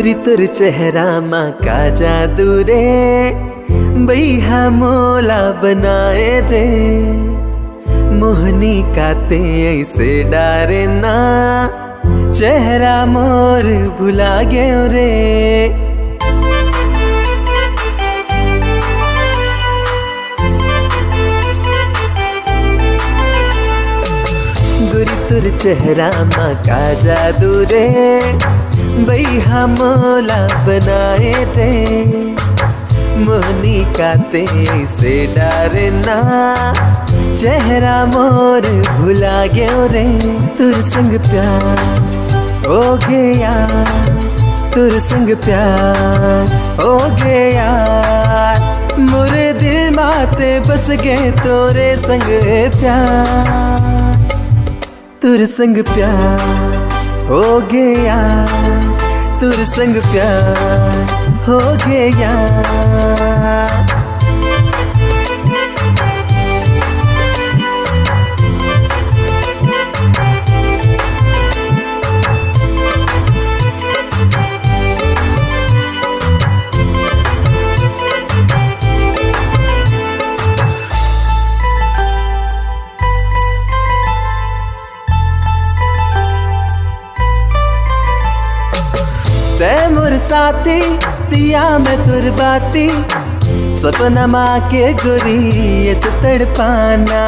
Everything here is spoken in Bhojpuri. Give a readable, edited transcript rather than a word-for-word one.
गुरी तुर चेहरा माँ का जादू रे, बैहा मोला बनाए रे। मोहनी काते ऐसे डारे ना, चेहरा मोर भुला गयो रे। गुरी तुर चेहरा माँ का जादू रे, बैहा मोला बनाए रे। मोहनी काते से डारे ना, चेहरा मोर भुला गयो रे। तुर संग प्यार हो गया, तुर संग प्यार हो गया। मोरे दिल माते बस गए तोरे संग प्यार। तुर संग प्यार हो गया, तुर संग प्यार हो गया। ते मोर साथी दिया मैं तुर बाती, सपना माँ के गोरी ऐसे तड़पाना।